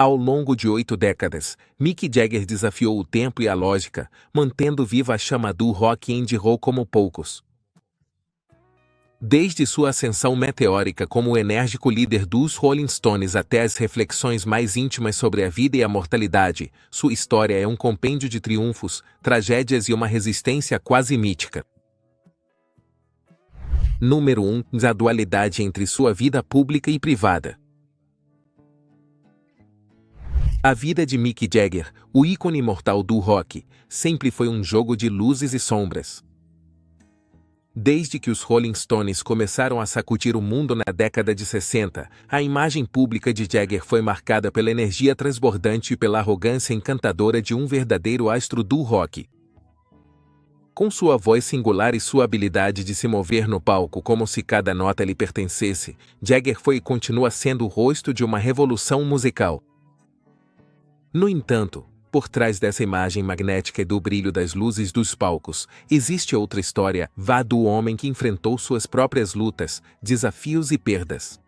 Ao longo de 8 décadas, Mick Jagger desafiou o tempo e a lógica, mantendo viva a chama do rock and roll como poucos. Desde sua ascensão meteórica como o enérgico líder dos Rolling Stones até as reflexões mais íntimas sobre a vida e a mortalidade, sua história é um compêndio de triunfos, tragédias e uma resistência quase mítica. Número 1. A dualidade entre sua vida pública e privada. A vida de Mick Jagger, o ícone imortal do rock, sempre foi um jogo de luzes e sombras. Desde que os Rolling Stones começaram a sacudir o mundo na década de 60, a imagem pública de Jagger foi marcada pela energia transbordante e pela arrogância encantadora de um verdadeiro astro do rock. Com sua voz singular e sua habilidade de se mover no palco como se cada nota lhe pertencesse, Jagger foi e continua sendo o rosto de uma revolução musical. No entanto, por trás dessa imagem magnética e do brilho das luzes dos palcos, existe outra história, a do homem que enfrentou suas próprias lutas, desafios e perdas.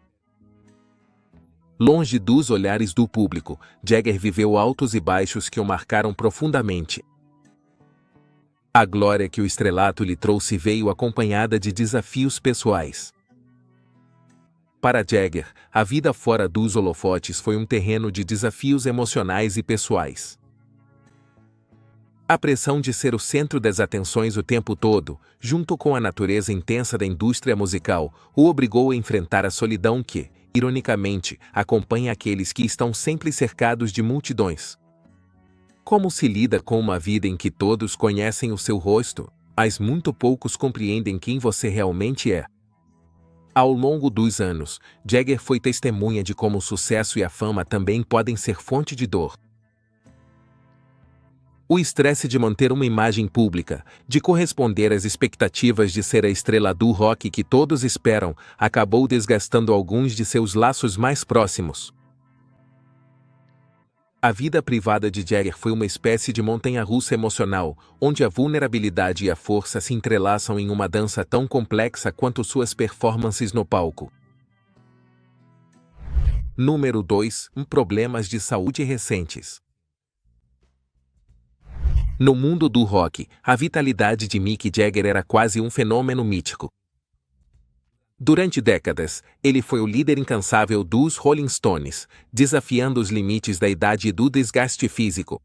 Longe dos olhares do público, Jagger viveu altos e baixos que o marcaram profundamente. A glória que o estrelato lhe trouxe veio acompanhada de desafios pessoais. Para Jagger, a vida fora dos holofotes foi um terreno de desafios emocionais e pessoais. A pressão de ser o centro das atenções o tempo todo, junto com a natureza intensa da indústria musical, o obrigou a enfrentar a solidão que, ironicamente, acompanha aqueles que estão sempre cercados de multidões. Como se lida com uma vida em que todos conhecem o seu rosto, mas muito poucos compreendem quem você realmente é? Ao longo dos anos, Jagger foi testemunha de como o sucesso e a fama também podem ser fonte de dor. O estresse de manter uma imagem pública, de corresponder às expectativas de ser a estrela do rock que todos esperam, acabou desgastando alguns de seus laços mais próximos. A vida privada de Jagger foi uma espécie de montanha-russa emocional, onde a vulnerabilidade e a força se entrelaçam em uma dança tão complexa quanto suas performances no palco. Número 2. Problemas de saúde recentes. No mundo do rock, a vitalidade de Mick Jagger era quase um fenômeno mítico. Durante décadas, ele foi o líder incansável dos Rolling Stones, desafiando os limites da idade e do desgaste físico.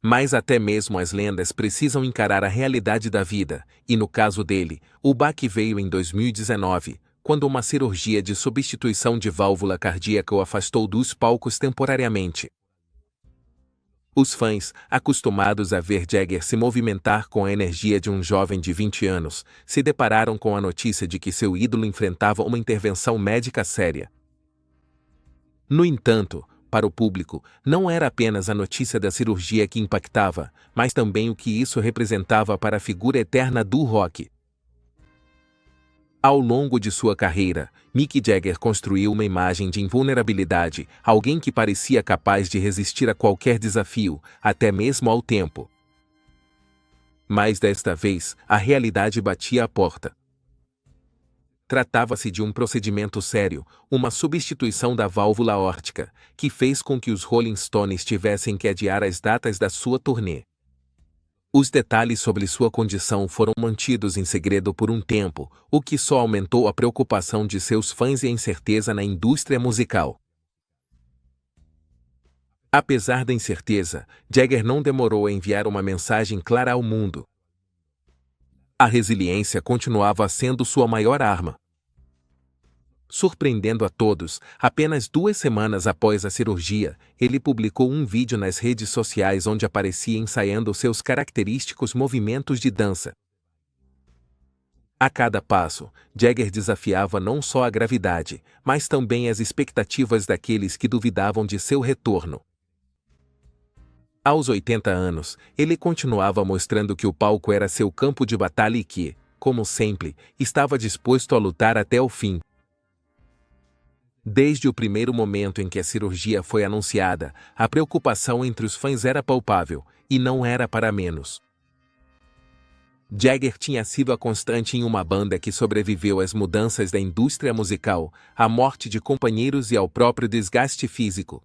Mas até mesmo as lendas precisam encarar a realidade da vida, e no caso dele, o baque veio em 2019, quando uma cirurgia de substituição de válvula cardíaca o afastou dos palcos temporariamente. Os fãs, acostumados a ver Jagger se movimentar com a energia de um jovem de 20 anos, se depararam com a notícia de que seu ídolo enfrentava uma intervenção médica séria. No entanto, para o público, não era apenas a notícia da cirurgia que impactava, mas também o que isso representava para a figura eterna do rock. Ao longo de sua carreira, Mick Jagger construiu uma imagem de invulnerabilidade, alguém que parecia capaz de resistir a qualquer desafio, até mesmo ao tempo. Mas desta vez, a realidade batia à porta. Tratava-se de um procedimento sério, uma substituição da válvula aórtica, que fez com que os Rolling Stones tivessem que adiar as datas da sua turnê. Os detalhes sobre sua condição foram mantidos em segredo por um tempo, o que só aumentou a preocupação de seus fãs e a incerteza na indústria musical. Apesar da incerteza, Jagger não demorou a enviar uma mensagem clara ao mundo. A resiliência continuava sendo sua maior arma. Surpreendendo a todos, apenas 2 semanas após a cirurgia, ele publicou um vídeo nas redes sociais onde aparecia ensaiando seus característicos movimentos de dança. A cada passo, Jagger desafiava não só a gravidade, mas também as expectativas daqueles que duvidavam de seu retorno. Aos 80 anos, ele continuava mostrando que o palco era seu campo de batalha e que, como sempre, estava disposto a lutar até o fim. Desde o primeiro momento em que a cirurgia foi anunciada, a preocupação entre os fãs era palpável, e não era para menos. Jagger tinha sido a constante em uma banda que sobreviveu às mudanças da indústria musical, à morte de companheiros e ao próprio desgaste físico.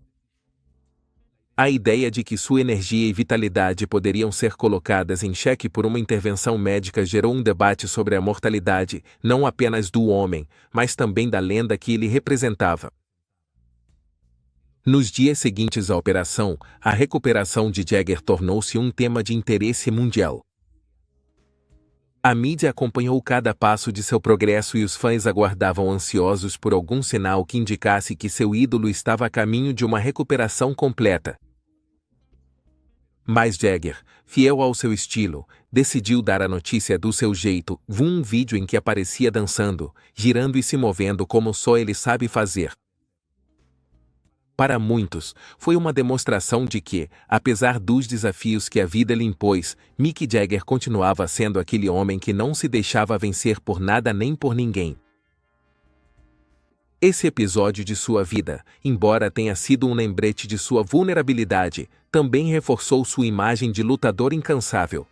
A ideia de que sua energia e vitalidade poderiam ser colocadas em xeque por uma intervenção médica gerou um debate sobre a mortalidade, não apenas do homem, mas também da lenda que ele representava. Nos dias seguintes à operação, a recuperação de Jagger tornou-se um tema de interesse mundial. A mídia acompanhou cada passo de seu progresso e os fãs aguardavam ansiosos por algum sinal que indicasse que seu ídolo estava a caminho de uma recuperação completa. Mas Jagger, fiel ao seu estilo, decidiu dar a notícia do seu jeito, um vídeo em que aparecia dançando, girando e se movendo como só ele sabe fazer. Para muitos, foi uma demonstração de que, apesar dos desafios que a vida lhe impôs, Mick Jagger continuava sendo aquele homem que não se deixava vencer por nada nem por ninguém. Esse episódio de sua vida, embora tenha sido um lembrete de sua vulnerabilidade, também reforçou sua imagem de lutador incansável.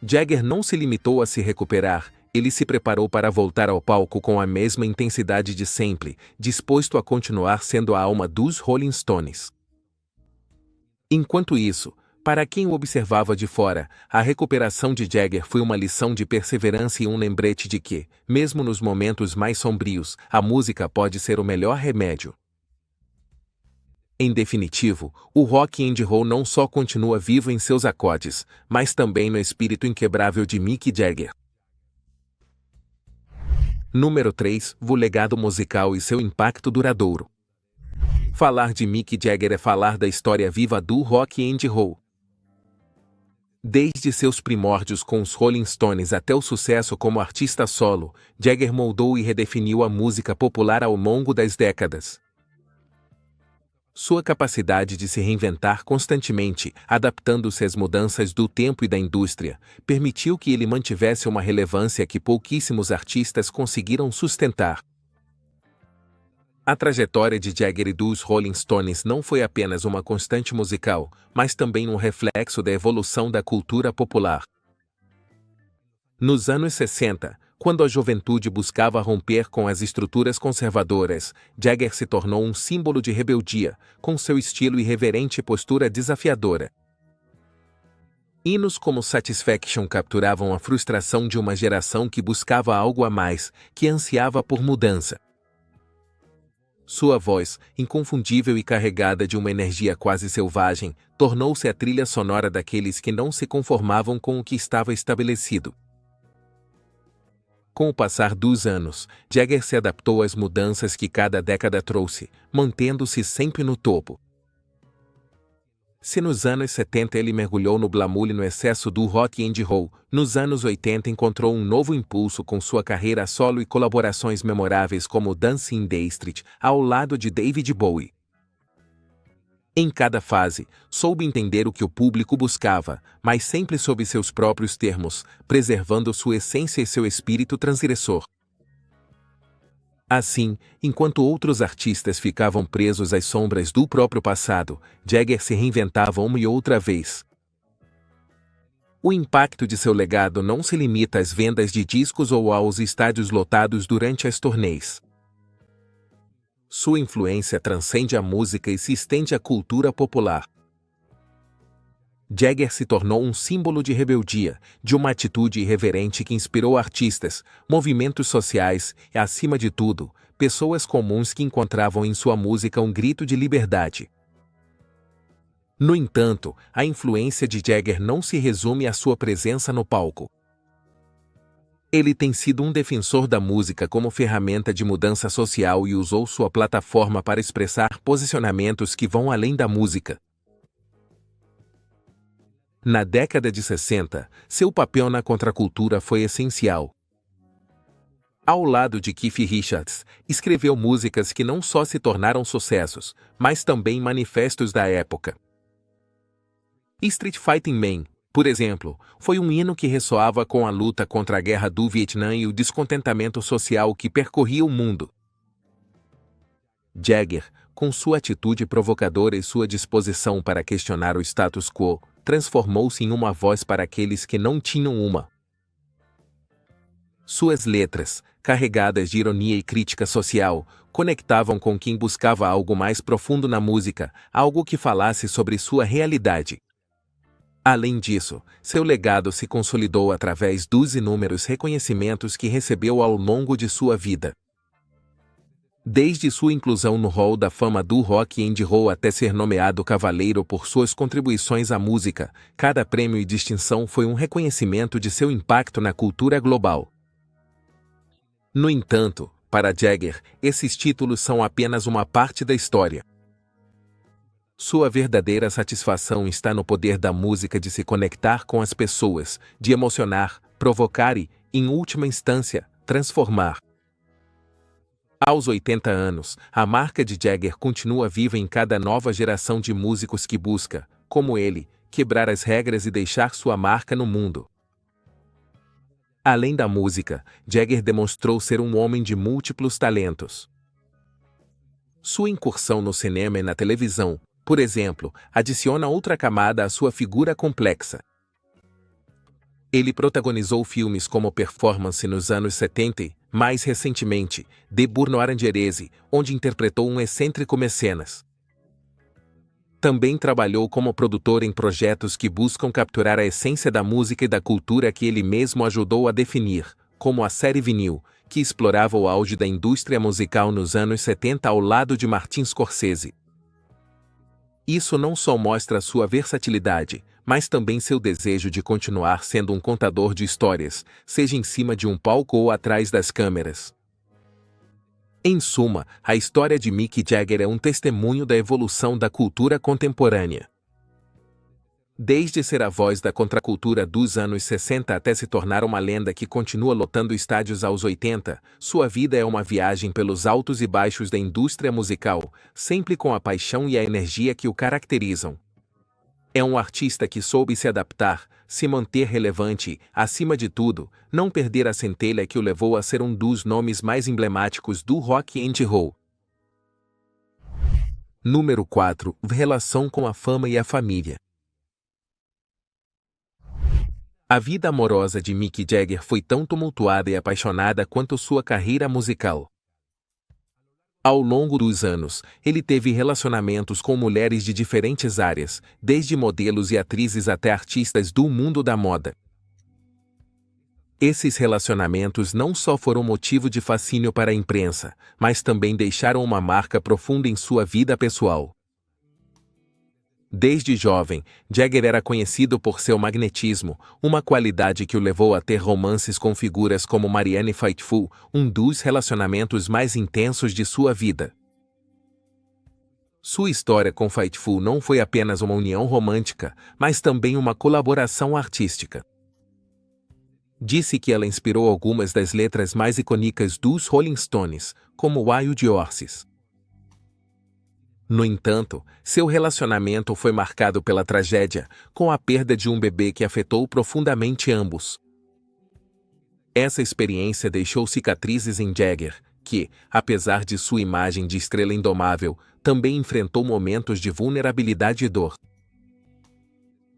Jagger não se limitou a se recuperar, ele se preparou para voltar ao palco com a mesma intensidade de sempre, disposto a continuar sendo a alma dos Rolling Stones. Enquanto isso, para quem o observava de fora, a recuperação de Jagger foi uma lição de perseverança e um lembrete de que, mesmo nos momentos mais sombrios, a música pode ser o melhor remédio. Em definitivo, o rock and roll não só continua vivo em seus acordes, mas também no espírito inquebrável de Mick Jagger. Número 3. O legado musical e seu impacto duradouro. Falar de Mick Jagger é falar da história viva do rock and roll. Desde seus primórdios com os Rolling Stones até o sucesso como artista solo, Jagger moldou e redefiniu a música popular ao longo das décadas. Sua capacidade de se reinventar constantemente, adaptando-se às mudanças do tempo e da indústria, permitiu que ele mantivesse uma relevância que pouquíssimos artistas conseguiram sustentar. A trajetória de Jagger e dos Rolling Stones não foi apenas uma constante musical, mas também um reflexo da evolução da cultura popular. Nos anos 60, quando a juventude buscava romper com as estruturas conservadoras, Jagger se tornou um símbolo de rebeldia, com seu estilo irreverente e postura desafiadora. Hinos como Satisfaction capturavam a frustração de uma geração que buscava algo a mais, que ansiava por mudança. Sua voz, inconfundível e carregada de uma energia quase selvagem, tornou-se a trilha sonora daqueles que não se conformavam com o que estava estabelecido. Com o passar dos anos, Jagger se adaptou às mudanças que cada década trouxe, mantendo-se sempre no topo. Se nos anos 70 ele mergulhou no glamour e no excesso do rock and roll, nos anos 80 encontrou um novo impulso com sua carreira solo e colaborações memoráveis como Dancing in the Street, ao lado de David Bowie. Em cada fase, soube entender o que o público buscava, mas sempre sob seus próprios termos, preservando sua essência e seu espírito transgressor. Assim, enquanto outros artistas ficavam presos às sombras do próprio passado, Jagger se reinventava uma e outra vez. O impacto de seu legado não se limita às vendas de discos ou aos estádios lotados durante as turnês. Sua influência transcende a música e se estende à cultura popular. Jagger se tornou um símbolo de rebeldia, de uma atitude irreverente que inspirou artistas, movimentos sociais e, acima de tudo, pessoas comuns que encontravam em sua música um grito de liberdade. No entanto, a influência de Jagger não se resume à sua presença no palco. Ele tem sido um defensor da música como ferramenta de mudança social e usou sua plataforma para expressar posicionamentos que vão além da música. Na década de 60, seu papel na contracultura foi essencial. Ao lado de Keith Richards, escreveu músicas que não só se tornaram sucessos, mas também manifestos da época. Street Fighting Man, por exemplo, foi um hino que ressoava com a luta contra a guerra do Vietnã e o descontentamento social que percorria o mundo. Jagger, com sua atitude provocadora e sua disposição para questionar o status quo, transformou-se em uma voz para aqueles que não tinham uma. Suas letras, carregadas de ironia e crítica social, conectavam com quem buscava algo mais profundo na música, algo que falasse sobre sua realidade. Além disso, seu legado se consolidou através dos inúmeros reconhecimentos que recebeu ao longo de sua vida. Desde sua inclusão no Hall da Fama do Rock and Roll até ser nomeado cavaleiro por suas contribuições à música, cada prêmio e distinção foi um reconhecimento de seu impacto na cultura global. No entanto, para Jagger, esses títulos são apenas uma parte da história. Sua verdadeira satisfação está no poder da música de se conectar com as pessoas, de emocionar, provocar e, em última instância, transformar. Aos 80 anos, a marca de Jagger continua viva em cada nova geração de músicos que busca, como ele, quebrar as regras e deixar sua marca no mundo. Além da música, Jagger demonstrou ser um homem de múltiplos talentos. Sua incursão no cinema e na televisão, por exemplo, adiciona outra camada à sua figura complexa. Ele protagonizou filmes como Performance nos anos 70 e, mais recentemente, De Burno Arangerese, onde interpretou um excêntrico mecenas. Também trabalhou como produtor em projetos que buscam capturar a essência da música e da cultura que ele mesmo ajudou a definir, como a série Vinil, que explorava o auge da indústria musical nos anos 70 ao lado de Martin Scorsese. Isso não só mostra sua versatilidade, mas também seu desejo de continuar sendo um contador de histórias, seja em cima de um palco ou atrás das câmeras. Em suma, a história de Mick Jagger é um testemunho da evolução da cultura contemporânea. Desde ser a voz da contracultura dos anos 60 até se tornar uma lenda que continua lotando estádios aos 80, sua vida é uma viagem pelos altos e baixos da indústria musical, sempre com a paixão e a energia que o caracterizam. É um artista que soube se adaptar, se manter relevante e, acima de tudo, não perder a centelha que o levou a ser um dos nomes mais emblemáticos do rock and roll. Número 4. Relação com a fama e a família. A vida amorosa de Mick Jagger foi tão tumultuada e apaixonada quanto sua carreira musical. Ao longo dos anos, ele teve relacionamentos com mulheres de diferentes áreas, desde modelos e atrizes até artistas do mundo da moda. Esses relacionamentos não só foram motivo de fascínio para a imprensa, mas também deixaram uma marca profunda em sua vida pessoal. Desde jovem, Jagger era conhecido por seu magnetismo, uma qualidade que o levou a ter romances com figuras como Marianne Faithfull, um dos relacionamentos mais intensos de sua vida. Sua história com Faithfull não foi apenas uma união romântica, mas também uma colaboração artística. Disse que ela inspirou algumas das letras mais icônicas dos Rolling Stones, como Wild Horses. No entanto, seu relacionamento foi marcado pela tragédia, com a perda de um bebê que afetou profundamente ambos. Essa experiência deixou cicatrizes em Jagger, que, apesar de sua imagem de estrela indomável, também enfrentou momentos de vulnerabilidade e dor.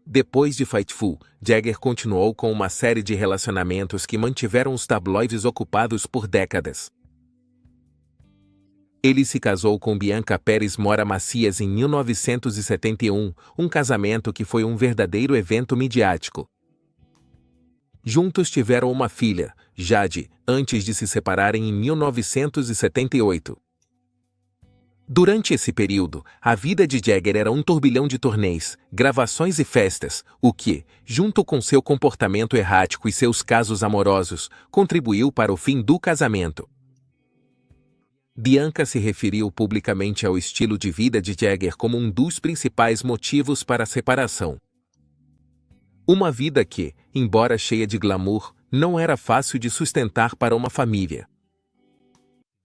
Depois de Faithfull, Jagger continuou com uma série de relacionamentos que mantiveram os tabloides ocupados por décadas. Ele se casou com Bianca Pérez Mora Macias em 1971, um casamento que foi um verdadeiro evento midiático. Juntos tiveram uma filha, Jade, antes de se separarem em 1978. Durante esse período, a vida de Jagger era um turbilhão de turnês, gravações e festas, o que, junto com seu comportamento errático e seus casos amorosos, contribuiu para o fim do casamento. Bianca se referiu publicamente ao estilo de vida de Jagger como um dos principais motivos para a separação. Uma vida que, embora cheia de glamour, não era fácil de sustentar para uma família.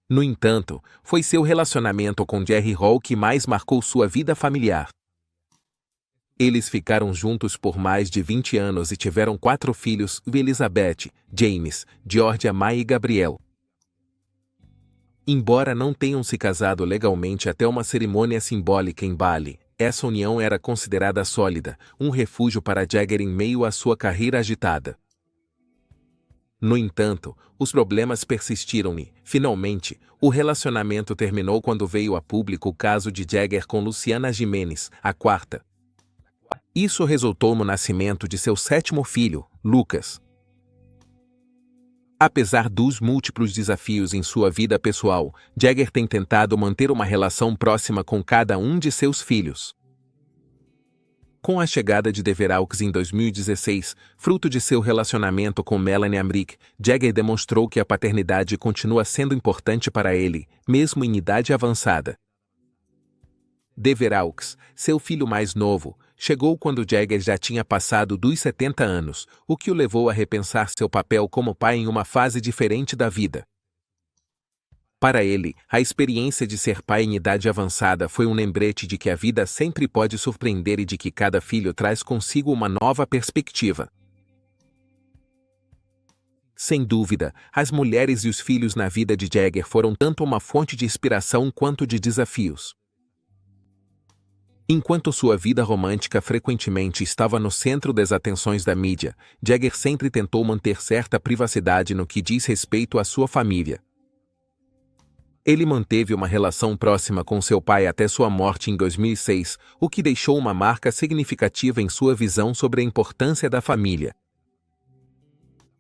No entanto, foi seu relacionamento com Jerry Hall que mais marcou sua vida familiar. Eles ficaram juntos por mais de 20 anos e tiveram 4 filhos, Elizabeth, James, Georgia May e Gabriel. Embora não tenham se casado legalmente até uma cerimônia simbólica em Bali, essa união era considerada sólida, um refúgio para Jagger em meio à sua carreira agitada. No entanto, os problemas persistiram e, finalmente, o relacionamento terminou quando veio a público o caso de Jagger com Luciana Gimenez, a quarta. Isso resultou no nascimento de seu 7º filho, Lucas. Apesar dos múltiplos desafios em sua vida pessoal, Jagger tem tentado manter uma relação próxima com cada um de seus filhos. Com a chegada de Deveraux em 2016, fruto de seu relacionamento com Melanie Amrick, Jagger demonstrou que a paternidade continua sendo importante para ele, mesmo em idade avançada. Deveraux, seu filho mais novo, chegou quando Jagger já tinha passado dos 70 anos, o que o levou a repensar seu papel como pai em uma fase diferente da vida. Para ele, a experiência de ser pai em idade avançada foi um lembrete de que a vida sempre pode surpreender e de que cada filho traz consigo uma nova perspectiva. Sem dúvida, as mulheres e os filhos na vida de Jagger foram tanto uma fonte de inspiração quanto de desafios. Enquanto sua vida romântica frequentemente estava no centro das atenções da mídia, Jagger sempre tentou manter certa privacidade no que diz respeito à sua família. Ele manteve uma relação próxima com seu pai até sua morte em 2006, o que deixou uma marca significativa em sua visão sobre a importância da família.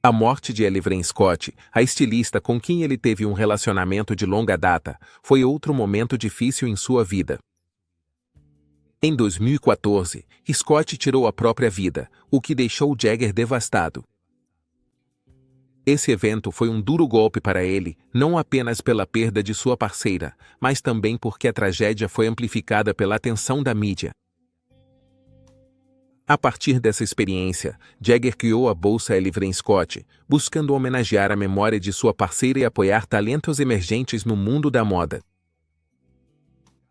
A morte de Elivren Scott, a estilista com quem ele teve um relacionamento de longa data, foi outro momento difícil em sua vida. Em 2014, Scott tirou a própria vida, o que deixou Jagger devastado. Esse evento foi um duro golpe para ele, não apenas pela perda de sua parceira, mas também porque a tragédia foi amplificada pela atenção da mídia. A partir dessa experiência, Jagger criou a Bolsa Elivren Scott, buscando homenagear a memória de sua parceira e apoiar talentos emergentes no mundo da moda.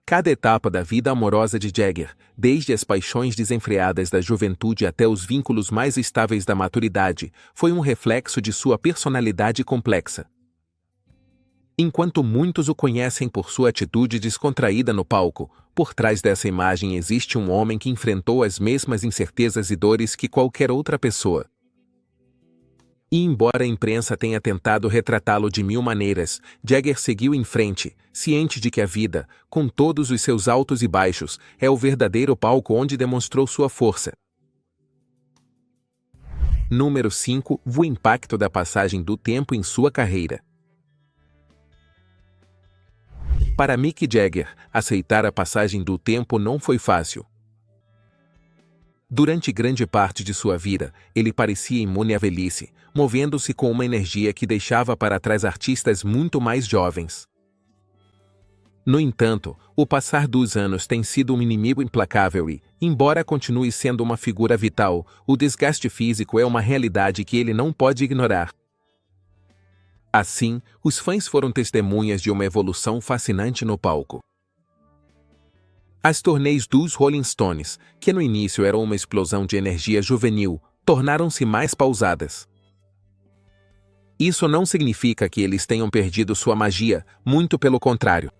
Cada etapa da vida amorosa de Jagger, desde as paixões desenfreadas da juventude até os vínculos mais estáveis da maturidade, foi um reflexo de sua personalidade complexa. Enquanto muitos o conhecem por sua atitude descontraída no palco, por trás dessa imagem existe um homem que enfrentou as mesmas incertezas e dores que qualquer outra pessoa. E embora a imprensa tenha tentado retratá-lo de mil maneiras, Jagger seguiu em frente, ciente de que a vida, com todos os seus altos e baixos, é o verdadeiro palco onde demonstrou sua força. Número 5. O impacto da passagem do tempo em sua carreira. Para Mick Jagger, aceitar a passagem do tempo não foi fácil. Durante grande parte de sua vida, ele parecia imune à velhice, movendo-se com uma energia que deixava para trás artistas muito mais jovens. No entanto, o passar dos anos tem sido um inimigo implacável e, embora continue sendo uma figura vital, o desgaste físico é uma realidade que ele não pode ignorar. Assim, os fãs foram testemunhas de uma evolução fascinante no palco. As turnês dos Rolling Stones, que no início eram uma explosão de energia juvenil, tornaram-se mais pausadas. Isso não significa que eles tenham perdido sua magia, muito pelo contrário.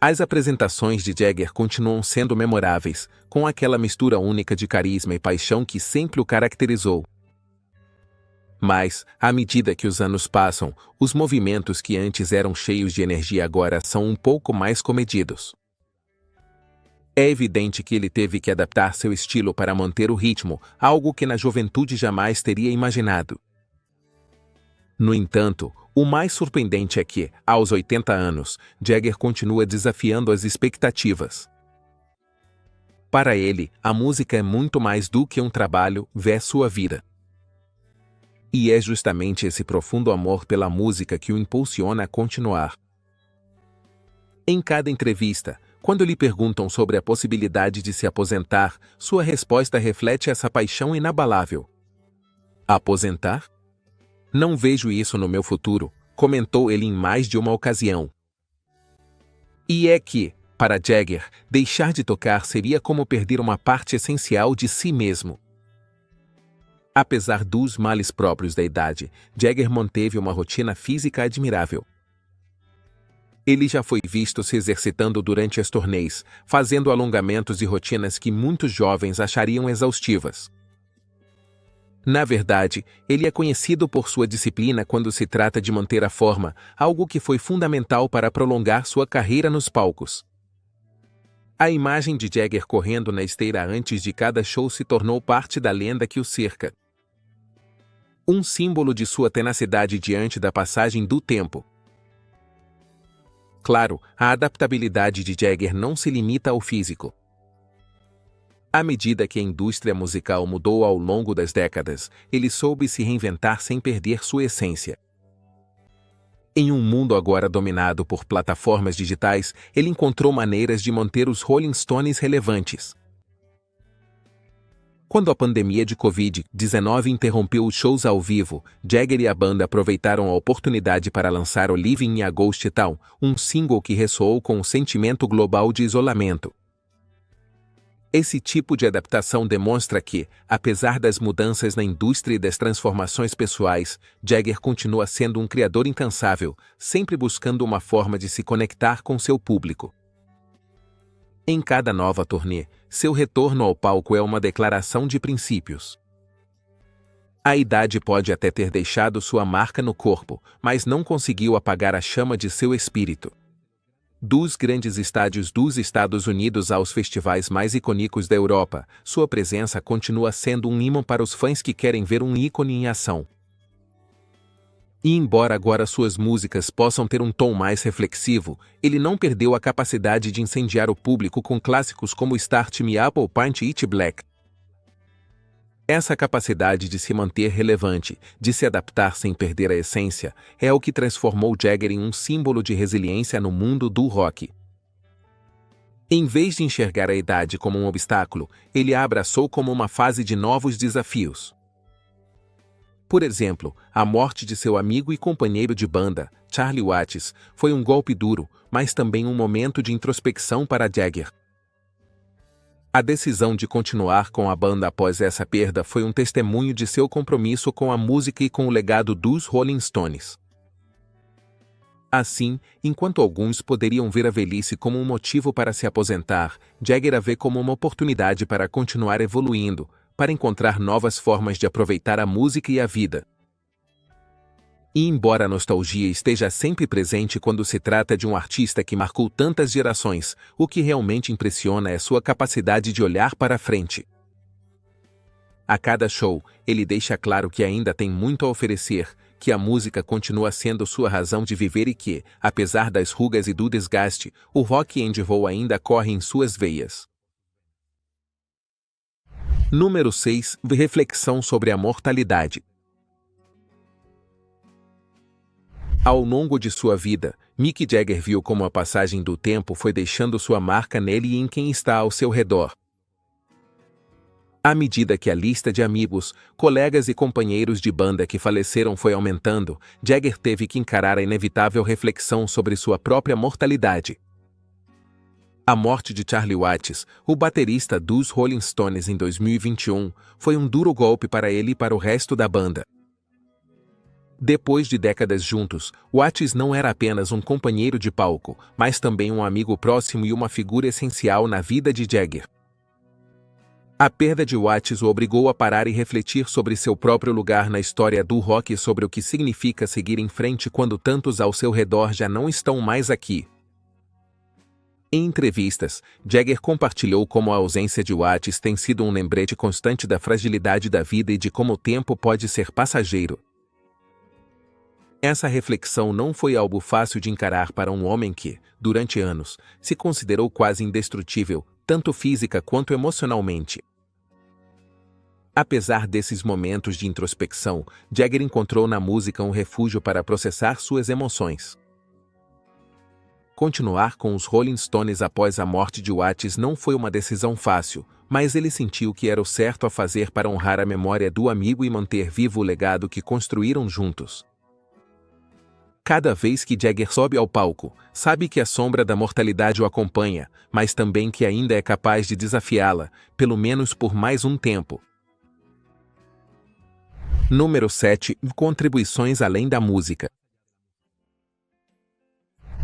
As apresentações de Jagger continuam sendo memoráveis, com aquela mistura única de carisma e paixão que sempre o caracterizou. Mas, à medida que os anos passam, os movimentos que antes eram cheios de energia agora são um pouco mais comedidos. É evidente que ele teve que adaptar seu estilo para manter o ritmo, algo que na juventude jamais teria imaginado. No entanto, o mais surpreendente é que, aos 80 anos, Jagger continua desafiando as expectativas. Para ele, a música é muito mais do que um trabalho, sua vida. E é justamente esse profundo amor pela música que o impulsiona a continuar. Em cada entrevista, quando lhe perguntam sobre a possibilidade de se aposentar, sua resposta reflete essa paixão inabalável. Aposentar? Não vejo isso no meu futuro, comentou ele em mais de uma ocasião. E é que, para Jagger, deixar de tocar seria como perder uma parte essencial de si mesmo. Apesar dos males próprios da idade, Jagger manteve uma rotina física admirável. Ele já foi visto se exercitando durante as turnês, fazendo alongamentos e rotinas que muitos jovens achariam exaustivas. Na verdade, ele é conhecido por sua disciplina quando se trata de manter a forma, algo que foi fundamental para prolongar sua carreira nos palcos. A imagem de Jagger correndo na esteira antes de cada show se tornou parte da lenda que o cerca. Um símbolo de sua tenacidade diante da passagem do tempo. Claro, a adaptabilidade de Jagger não se limita ao físico. À medida que a indústria musical mudou ao longo das décadas, ele soube se reinventar sem perder sua essência. Em um mundo agora dominado por plataformas digitais, ele encontrou maneiras de manter os Rolling Stones relevantes. Quando a pandemia de Covid-19 interrompeu os shows ao vivo, Jagger e a banda aproveitaram a oportunidade para lançar o Living in a Ghost Town, um single que ressoou com o sentimento global de isolamento. Esse tipo de adaptação demonstra que, apesar das mudanças na indústria e das transformações pessoais, Jagger continua sendo um criador incansável, sempre buscando uma forma de se conectar com seu público. Em cada nova turnê, seu retorno ao palco é uma declaração de princípios. A idade pode até ter deixado sua marca no corpo, mas não conseguiu apagar a chama de seu espírito. Dos grandes estádios dos Estados Unidos aos festivais mais icônicos da Europa, sua presença continua sendo um imã para os fãs que querem ver um ícone em ação. E embora agora suas músicas possam ter um tom mais reflexivo, ele não perdeu a capacidade de incendiar o público com clássicos como Start Me Up ou Paint It Black. Essa capacidade de se manter relevante, de se adaptar sem perder a essência, é o que transformou Jagger em um símbolo de resiliência no mundo do rock. Em vez de enxergar a idade como um obstáculo, ele a abraçou como uma fase de novos desafios. Por exemplo, a morte de seu amigo e companheiro de banda, Charlie Watts, foi um golpe duro, mas também um momento de introspecção para Jagger. A decisão de continuar com a banda após essa perda foi um testemunho de seu compromisso com a música e com o legado dos Rolling Stones. Assim, enquanto alguns poderiam ver a velhice como um motivo para se aposentar, Jagger a vê como uma oportunidade para continuar evoluindo, para encontrar novas formas de aproveitar a música e a vida. E embora a nostalgia esteja sempre presente quando se trata de um artista que marcou tantas gerações, o que realmente impressiona é sua capacidade de olhar para frente. A cada show, ele deixa claro que ainda tem muito a oferecer, que a música continua sendo sua razão de viver e que, apesar das rugas e do desgaste, o rock and roll ainda corre em suas veias. Número 6. Reflexão sobre a mortalidade. Ao longo de sua vida, Mick Jagger viu como a passagem do tempo foi deixando sua marca nele e em quem está ao seu redor. À medida que a lista de amigos, colegas e companheiros de banda que faleceram foi aumentando, Jagger teve que encarar a inevitável reflexão sobre sua própria mortalidade. A morte de Charlie Watts, o baterista dos Rolling Stones em 2021, foi um duro golpe para ele e para o resto da banda. Depois de décadas juntos, Watts não era apenas um companheiro de palco, mas também um amigo próximo e uma figura essencial na vida de Jagger. A perda de Watts o obrigou a parar e refletir sobre seu próprio lugar na história do rock e sobre o que significa seguir em frente quando tantos ao seu redor já não estão mais aqui. Em entrevistas, Jagger compartilhou como a ausência de Watts tem sido um lembrete constante da fragilidade da vida e de como o tempo pode ser passageiro. Essa reflexão não foi algo fácil de encarar para um homem que, durante anos, se considerou quase indestrutível, tanto física quanto emocionalmente. Apesar desses momentos de introspecção, Jagger encontrou na música um refúgio para processar suas emoções. Continuar com os Rolling Stones após a morte de Watts não foi uma decisão fácil, mas ele sentiu que era o certo a fazer para honrar a memória do amigo e manter vivo o legado que construíram juntos. Cada vez que Jagger sobe ao palco, sabe que a sombra da mortalidade o acompanha, mas também que ainda é capaz de desafiá-la, pelo menos por mais um tempo. Número 7. Contribuições além da música.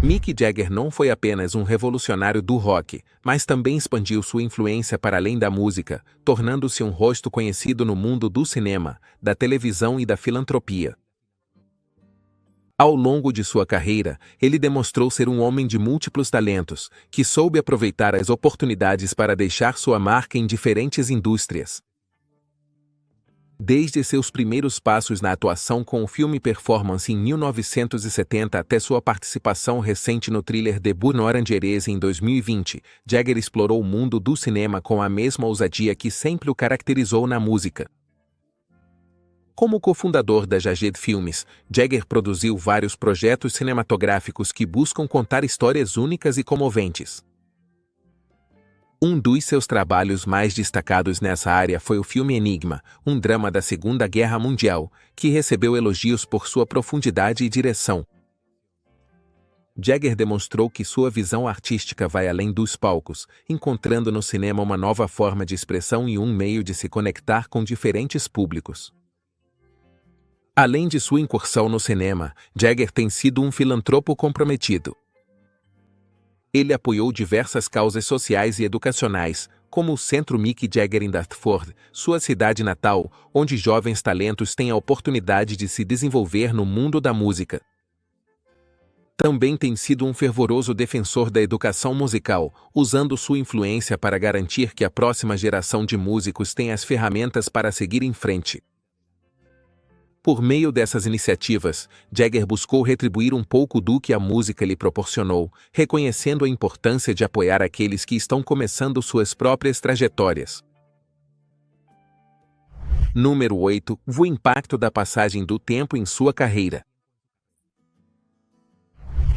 Mick Jagger não foi apenas um revolucionário do rock, mas também expandiu sua influência para além da música, tornando-se um rosto conhecido no mundo do cinema, da televisão e da filantropia. Ao longo de sua carreira, ele demonstrou ser um homem de múltiplos talentos, que soube aproveitar as oportunidades para deixar sua marca em diferentes indústrias. Desde seus primeiros passos na atuação com o filme Performance em 1970 até sua participação recente no thriller The Burn Orangeries em 2020, Jagger explorou o mundo do cinema com a mesma ousadia que sempre o caracterizou na música. Como cofundador da Jaged Filmes, Jagger produziu vários projetos cinematográficos que buscam contar histórias únicas e comoventes. Um dos seus trabalhos mais destacados nessa área foi o filme Enigma, um drama da Segunda Guerra Mundial, que recebeu elogios por sua profundidade e direção. Jagger demonstrou que sua visão artística vai além dos palcos, encontrando no cinema uma nova forma de expressão e um meio de se conectar com diferentes públicos. Além de sua incursão no cinema, Jagger tem sido um filantropo comprometido. Ele apoiou diversas causas sociais e educacionais, como o Centro Mick Jagger em Dartford, sua cidade natal, onde jovens talentos têm a oportunidade de se desenvolver no mundo da música. Também tem sido um fervoroso defensor da educação musical, usando sua influência para garantir que a próxima geração de músicos tenha as ferramentas para seguir em frente. Por meio dessas iniciativas, Jagger buscou retribuir um pouco do que a música lhe proporcionou, reconhecendo a importância de apoiar aqueles que estão começando suas próprias trajetórias. Número 8. O impacto da passagem do tempo em sua carreira.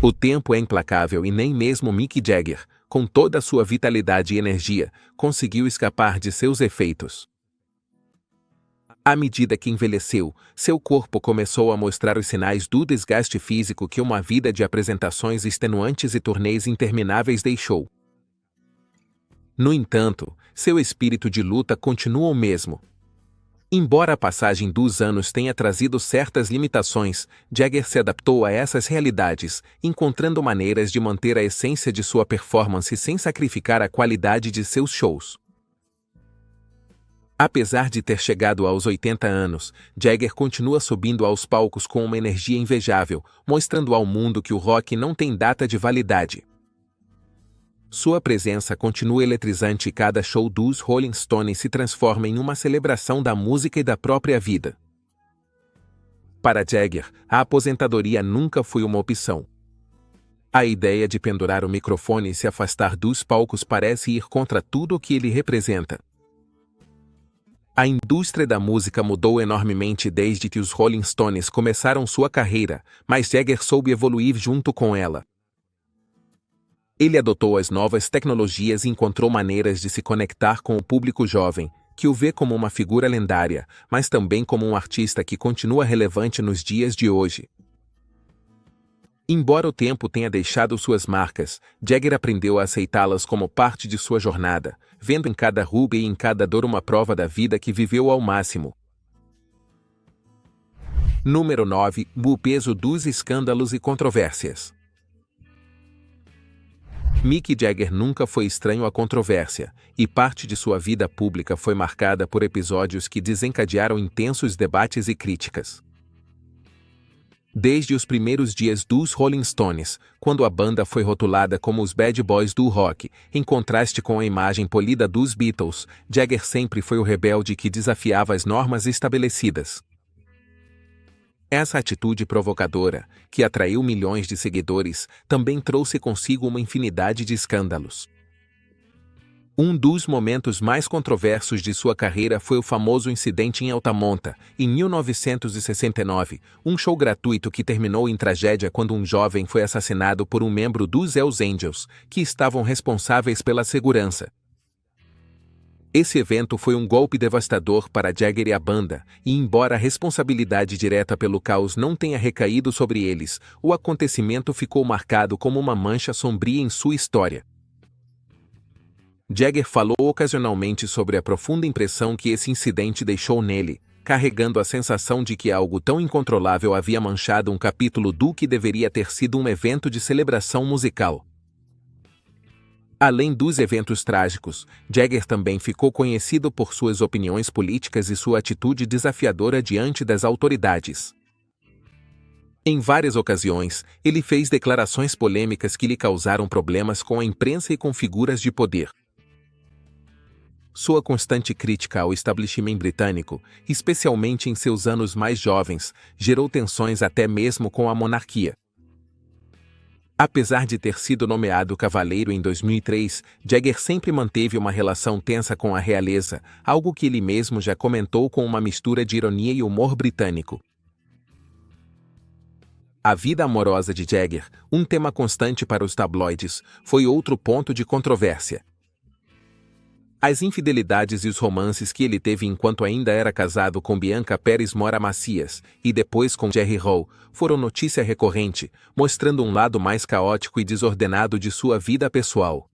O tempo é implacável e nem mesmo Mick Jagger, com toda a sua vitalidade e energia, conseguiu escapar de seus efeitos. À medida que envelheceu, seu corpo começou a mostrar os sinais do desgaste físico que uma vida de apresentações extenuantes e turnês intermináveis deixou. No entanto, seu espírito de luta continua o mesmo. Embora a passagem dos anos tenha trazido certas limitações, Jagger se adaptou a essas realidades, encontrando maneiras de manter a essência de sua performance sem sacrificar a qualidade de seus shows. Apesar de ter chegado aos 80 anos, Jagger continua subindo aos palcos com uma energia invejável, mostrando ao mundo que o rock não tem data de validade. Sua presença continua eletrizante e cada show dos Rolling Stones se transforma em uma celebração da música e da própria vida. Para Jagger, a aposentadoria nunca foi uma opção. A ideia de pendurar o microfone e se afastar dos palcos parece ir contra tudo o que ele representa. A indústria da música mudou enormemente desde que os Rolling Stones começaram sua carreira, mas Jagger soube evoluir junto com ela. Ele adotou as novas tecnologias e encontrou maneiras de se conectar com o público jovem, que o vê como uma figura lendária, mas também como um artista que continua relevante nos dias de hoje. Embora o tempo tenha deixado suas marcas, Jagger aprendeu a aceitá-las como parte de sua jornada, vendo em cada ruga e em cada dor uma prova da vida que viveu ao máximo. Número 9. O peso dos escândalos e controvérsias. Mick Jagger nunca foi estranho à controvérsia, e parte de sua vida pública foi marcada por episódios que desencadearam intensos debates e críticas. Desde os primeiros dias dos Rolling Stones, quando a banda foi rotulada como os bad boys do rock, em contraste com a imagem polida dos Beatles, Jagger sempre foi o rebelde que desafiava as normas estabelecidas. Essa atitude provocadora, que atraiu milhões de seguidores, também trouxe consigo uma infinidade de escândalos. Um dos momentos mais controversos de sua carreira foi o famoso incidente em Altamonte, em 1969, um show gratuito que terminou em tragédia quando um jovem foi assassinado por um membro dos Hells Angels, que estavam responsáveis pela segurança. Esse evento foi um golpe devastador para Jagger e a banda, e embora a responsabilidade direta pelo caos não tenha recaído sobre eles, o acontecimento ficou marcado como uma mancha sombria em sua história. Jagger falou ocasionalmente sobre a profunda impressão que esse incidente deixou nele, carregando a sensação de que algo tão incontrolável havia manchado um capítulo do que deveria ter sido um evento de celebração musical. Além dos eventos trágicos, Jagger também ficou conhecido por suas opiniões políticas e sua atitude desafiadora diante das autoridades. Em várias ocasiões, ele fez declarações polêmicas que lhe causaram problemas com a imprensa e com figuras de poder. Sua constante crítica ao establishment britânico, especialmente em seus anos mais jovens, gerou tensões até mesmo com a monarquia. Apesar de ter sido nomeado cavaleiro em 2003, Jagger sempre manteve uma relação tensa com a realeza, algo que ele mesmo já comentou com uma mistura de ironia e humor britânico. A vida amorosa de Jagger, um tema constante para os tabloides, foi outro ponto de controvérsia. As infidelidades e os romances que ele teve enquanto ainda era casado com Bianca Pérez Mora Macias, e depois com Jerry Hall, foram notícia recorrente, mostrando um lado mais caótico e desordenado de sua vida pessoal.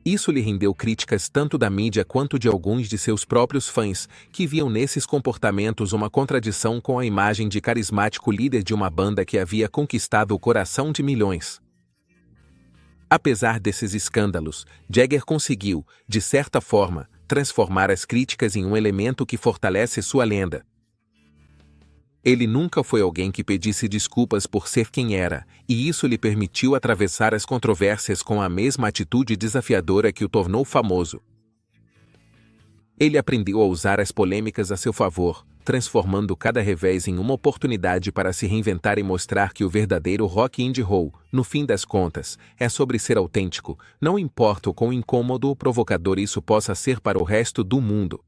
Isso lhe rendeu críticas tanto da mídia quanto de alguns de seus próprios fãs, que viam nesses comportamentos uma contradição com a imagem de carismático líder de uma banda que havia conquistado o coração de milhões. Apesar desses escândalos, Jagger conseguiu, de certa forma, transformar as críticas em um elemento que fortalece sua lenda. Ele nunca foi alguém que pedisse desculpas por ser quem era, e isso lhe permitiu atravessar as controvérsias com a mesma atitude desafiadora que o tornou famoso. Ele aprendeu a usar as polêmicas a seu favor, transformando cada revés em uma oportunidade para se reinventar e mostrar que o verdadeiro rock and roll, no fim das contas, é sobre ser autêntico, não importa o quão incômodo ou provocador isso possa ser para o resto do mundo.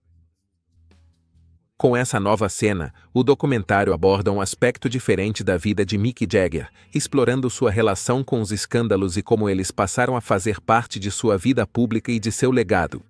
Com essa nova cena, o documentário aborda um aspecto diferente da vida de Mick Jagger, explorando sua relação com os escândalos e como eles passaram a fazer parte de sua vida pública e de seu legado.